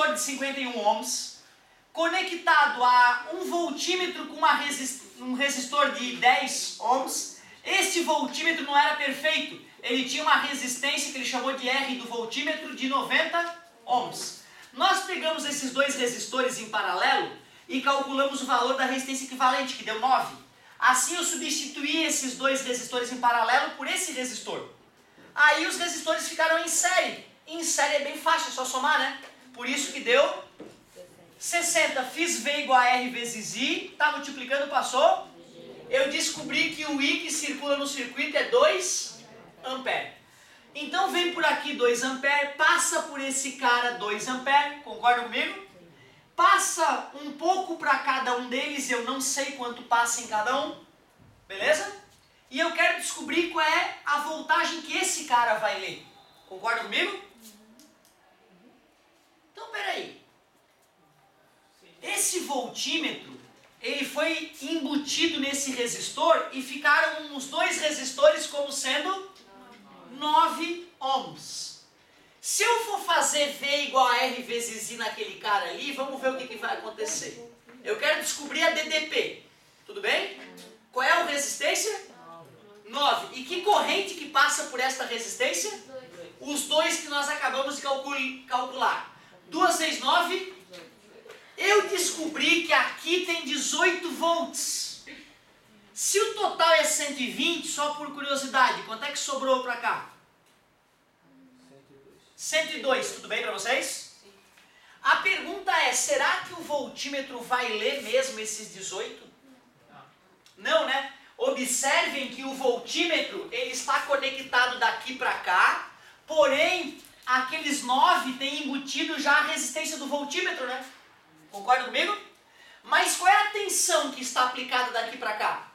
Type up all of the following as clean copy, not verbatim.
resistor de 51 ohms, conectado a um voltímetro com um resistor de 10 ohms. Este voltímetro não era perfeito, ele tinha uma resistência que ele chamou de R do voltímetro de 90 ohms. Nós pegamos esses dois resistores em paralelo e calculamos o valor da resistência equivalente, que deu 9. Assim eu substituí esses dois resistores em paralelo por esse resistor. Aí os resistores ficaram em série. Em série é bem fácil, é só somar, né? Por isso que deu 60. Fiz V igual a R vezes I, tá multiplicando, passou. Eu descobri que o I que circula no circuito é 2 ampere. Então vem por aqui 2 ampere, passa por esse cara 2 ampere, concorda comigo? Passa um pouco para cada um deles, eu não sei quanto passa em cada um, beleza? E eu quero descobrir qual é a voltagem que esse cara vai ler. Concorda comigo? Então peraí. Esse voltímetro, ele foi embutido nesse resistor e ficaram os dois resistores como sendo 9 ohms. Se eu for fazer V igual a R vezes I naquele cara ali, vamos ver o que vai acontecer. Eu quero descobrir a DDP. Tudo bem? Qual é a resistência? 9. E que corrente que passa por esta resistência? Os dois que nós acabamos de calcular. 2 vezes 9. Eu descobri que aqui tem 18 volts. Se o total é 120, só por curiosidade, quanto é que sobrou para cá? 102, tudo bem para vocês? Sim. A pergunta é, será que o voltímetro vai ler mesmo esses 18? Não, né? Observem que o voltímetro ele está conectado daqui para cá, porém, aqueles 9 têm embutido já a resistência do voltímetro, né? Concorda comigo? Mas qual é a tensão que está aplicada daqui para cá?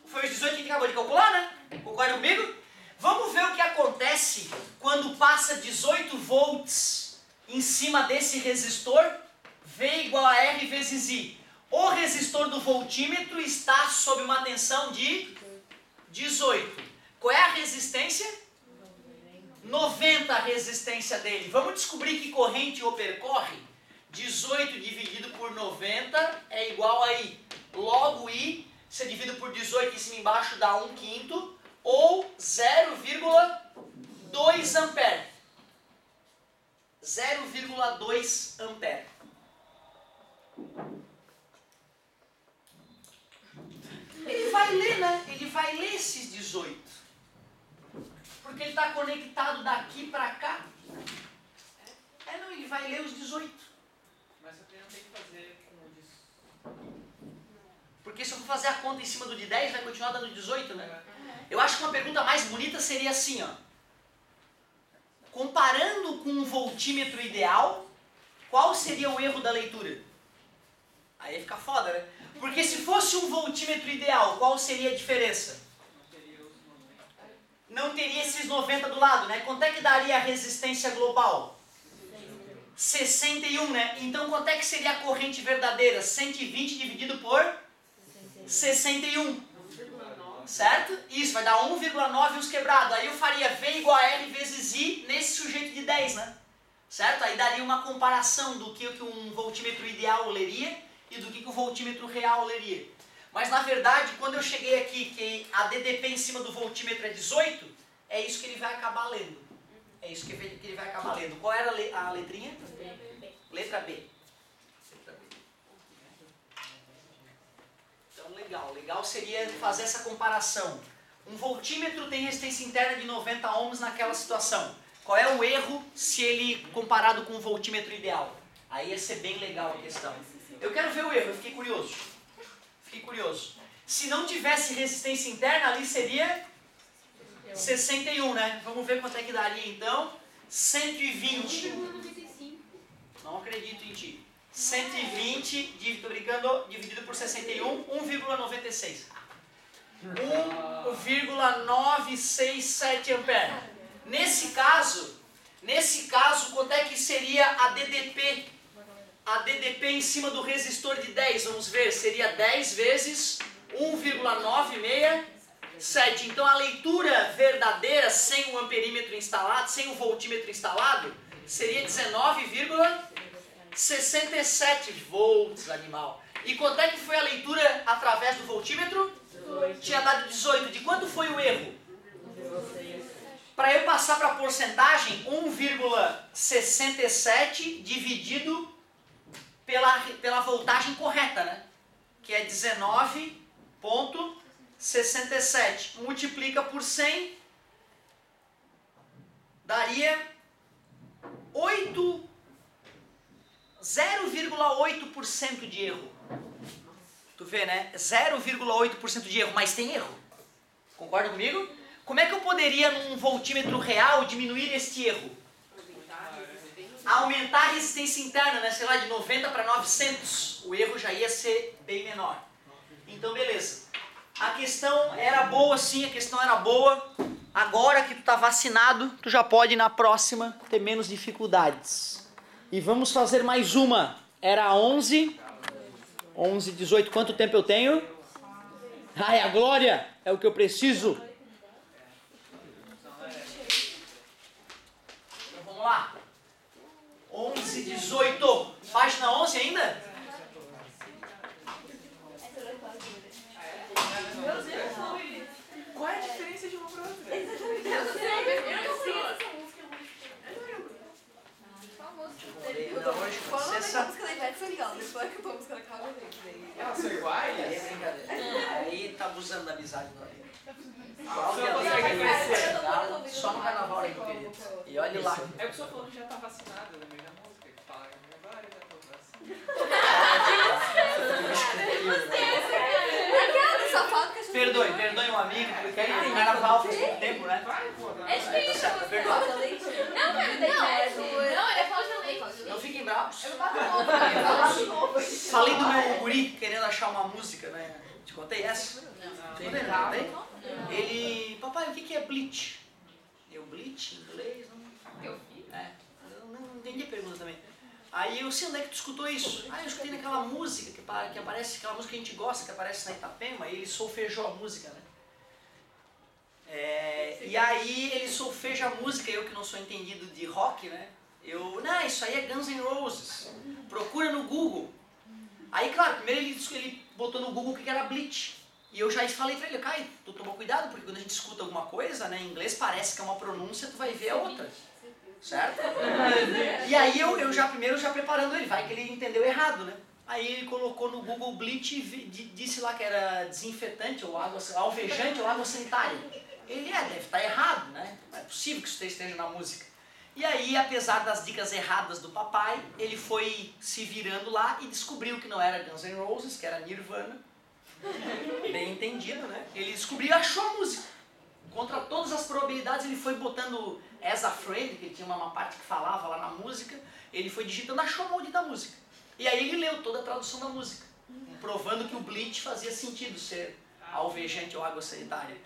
Foi os 18 que a gente acabou de calcular, né? Concorda comigo? Vamos ver o que acontece quando passa 18 volts em cima desse resistor, V igual a R vezes I. O resistor do voltímetro está sob uma tensão de 18. Qual é a resistência? 90 a resistência dele. Vamos descobrir que corrente o percorre? 18 dividido por 90 é igual a I. Logo I, se eu divido por 18 em cima e embaixo, dá 1/5. Ou 0,2 ampere. 0,2 ampere. Ele vai ler, né? Ele vai ler esses 18. Porque ele está conectado daqui para cá. Não, ele vai ler os 18. Mas você não tem que fazer como diz. Porque se eu for fazer a conta em cima do de 10, vai continuar dando 18, né? Eu acho que uma pergunta mais bonita seria assim, ó. Comparando com um voltímetro ideal, qual seria o erro da leitura? Aí ia ficar foda, né? Porque se fosse um voltímetro ideal, qual seria a diferença? Não teria esses 90 do lado, né? Quanto é que daria a resistência global? 61, né? Então quanto é que seria a corrente verdadeira? 120 dividido por 61. Certo? Isso, vai dar 1,9 os quebrados. Aí eu faria V igual a R vezes I nesse sujeito de 10, né? Certo? Aí daria uma comparação do que um voltímetro ideal leria e do que o voltímetro real leria. Mas na verdade, quando eu cheguei aqui, que a DDP em cima do voltímetro é 18, é isso que ele vai acabar lendo. É isso que ele vai acabar lendo. Qual era a letrinha? Letra B. Então legal seria fazer essa comparação. Um voltímetro tem resistência interna de 90 ohms naquela situação. Qual é o erro se ele comparado com um voltímetro ideal? Aí ia ser bem legal a questão. Eu quero ver o erro, eu fiquei curioso. Se não tivesse resistência interna, ali seria 61, né? Vamos ver quanto é que daria então. 120. Não acredito em ti. 120, dividido por 61, 1,96. 1,967 ampere. Nesse caso, quanto é que seria a DDP? A DDP em cima do resistor de 10, vamos ver, seria 10 vezes 1,967. Então a leitura verdadeira, sem o amperímetro instalado, sem o voltímetro instalado, seria 19,67 volts, animal. E quanto é que foi a leitura através do voltímetro? 18. Tinha dado 18. De quanto foi o erro? 16. Para eu passar para a porcentagem, 1,67 dividido pela voltagem correta, né? Que é 19,67. Multiplica por 100, daria 0,8% de erro. Tu vê, né? 0,8% de erro, mas tem erro. Concorda comigo? Como é que eu poderia, num voltímetro real, diminuir este erro? Aumentar a resistência interna, né? Sei lá, de 90 para 900. O erro já ia ser bem menor. Então, beleza. A questão era boa, sim, a questão era boa. Agora que tu tá vacinado, tu já pode, na próxima, ter menos dificuldades. E vamos fazer mais uma. Era 11, 18. Quanto tempo eu tenho? Ai, a glória! É o que eu preciso. Então vamos lá. 11, 18. Página 11 ainda? Qual é a diferença de uma para outra? Elas são iguais? Aí é brincadeira. Aí tá abusando da amizade do amigo. Só no carnaval aí, meu querido. E olha lá. É o pessoal falando que já tá vacinado, eu lembrei da música que fala agora já tô vacinado. Perdoe um amigo, porque o carnaval faz muito tempo, né? É difícil. Perdoa. Não, ele é Cláudia Leite. Não fiquem bravos. Falei do meu guri querendo achar uma música, né? Te contei essa? Não. Não contei? Ele... Papai, o que é bleach? Eu, bleach em inglês? Não... É. Eu não entendi a pergunta também. Aí eu sei onde é que tu escutou isso? Ah, eu escutei naquela música que aparece, aquela música que a gente gosta, que aparece na Itapema, e ele solfejou a música, né? E aí ele solfeja a música, eu que não sou entendido de rock, né? Não, isso aí é Guns N' Roses. Procura no Google. Aí, claro, primeiro ele botou no Google o que era bleach. E eu já falei pra ele, Caio, tu tomou cuidado, porque quando a gente escuta alguma coisa, né, em inglês parece que é uma pronúncia, tu vai ver a outra. Certo? E aí eu já preparando ele, vai que ele entendeu errado, né? Aí ele colocou no Google bleach e disse lá que era desinfetante ou água, alvejante ou água sanitária. Ele deve estar errado, né? Não é possível que isso esteja na música. E aí, apesar das dicas erradas do papai, ele foi se virando lá e descobriu que não era Guns N' Roses, que era Nirvana. Bem entendido, né? Ele descobriu e achou a música. Contra todas as probabilidades, ele foi botando As a Friend, que tinha uma parte que falava lá na música, ele foi digitando, achou a maldita música. E aí ele leu toda a tradução da música, provando que o bleach fazia sentido ser alvejante ou água sanitária.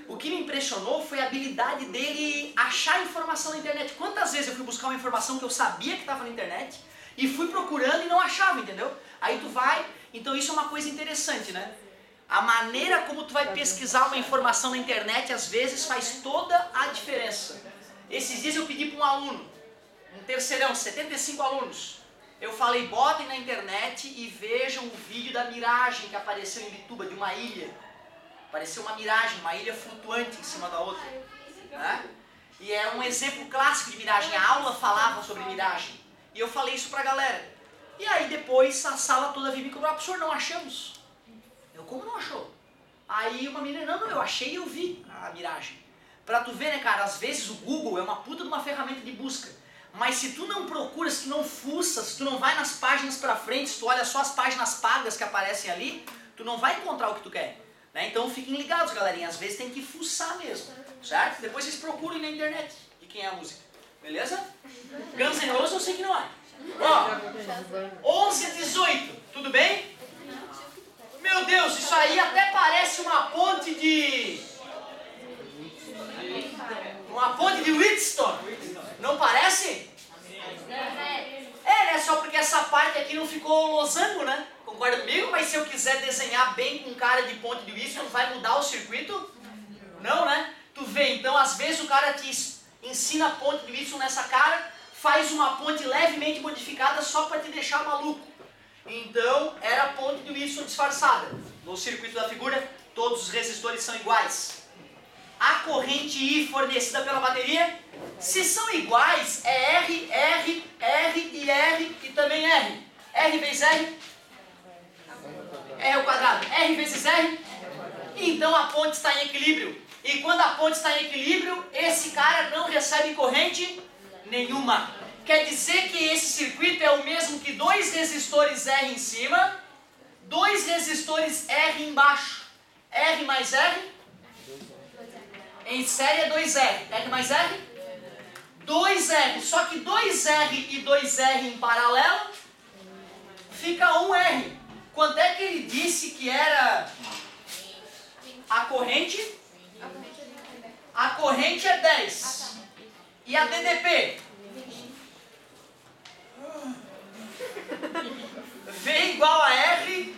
O que me impressionou foi a habilidade dele achar informação na internet. Quantas vezes eu fui buscar uma informação que eu sabia que estava na internet e fui procurando e não achava, entendeu? Aí tu vai... Então isso é uma coisa interessante, né? A maneira como tu vai pesquisar uma informação na internet, às vezes, faz toda a diferença. Esses dias eu pedi para um aluno, um terceirão, 75 alunos. Eu falei, botem na internet e vejam o vídeo da miragem que apareceu em Bituba, de uma ilha. Apareceu uma miragem, uma ilha flutuante em cima da outra. Né? E é um exemplo clássico de miragem. A aula falava sobre miragem. E eu falei isso pra galera. E aí depois a sala toda veio me cobrar, professor, não achamos. Eu, como não achou? Aí uma menina, não, eu achei e eu vi a miragem. Pra tu ver, né, cara, às vezes o Google é uma puta de uma ferramenta de busca. Mas se tu não procura, se tu não fuça, se tu não vai nas páginas pra frente, se tu olha só as páginas pagas que aparecem ali, tu não vai encontrar o que tu quer. Né? Então fiquem ligados, galerinha, às vezes tem que fuçar mesmo, certo? Depois vocês procurem na internet de quem é a música, beleza? Guns N' Roses eu sei que não é. Ó, 11 e 18, tudo bem? Meu Deus, isso aí até parece uma ponte de... Uma ponte de Wheatstone, não parece? Né? Só porque essa parte aqui não ficou losango, né? Concorda comigo? Mas se eu quiser desenhar bem com cara de ponte de Wheatstone, vai mudar o circuito? Não, né? Tu vê, então às vezes o cara te ensina a ponte de Wheatstone nessa cara, faz uma ponte levemente modificada só para te deixar maluco. Então, era a ponte de Wilson disfarçada. No circuito da figura, todos os resistores são iguais. A corrente I fornecida pela bateria, se são iguais, é R, R, R e R e também R. R vezes R, R ao quadrado. R vezes R, então a ponte está em equilíbrio. E quando a ponte está em equilíbrio, esse cara não recebe corrente nenhuma. Quer dizer que esse circuito é o mesmo que 2 resistores R em cima, 2 resistores R embaixo. R mais R, em série é 2R. R mais R, 2R. Só que 2R e 2R em paralelo, fica 1R. Quanto é que ele disse que era a corrente? A corrente é 10. E a DDP? V igual a R,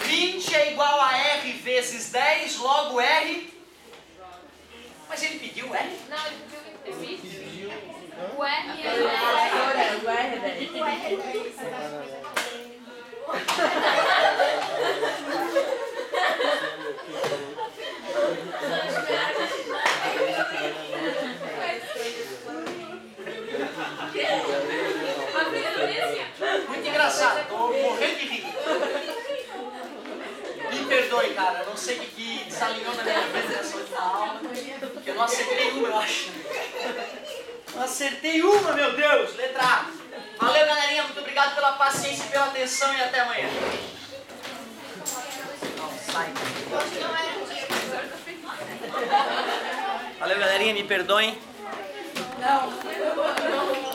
20 é igual a R vezes 10, logo R. Mas ele pediu R? Não, ele pediu o R é O R é 10. O R é 10. Muito engraçado, tô morrendo de rir. Me perdoe, cara, não sei o que desalinhou na minha vida nessa última aula, porque eu não acertei uma, eu acho. Não acertei uma, meu Deus, letra A. Valeu, galerinha, muito obrigado pela paciência e pela atenção e até amanhã. Não, sai. Valeu, galerinha, me perdoem. Não.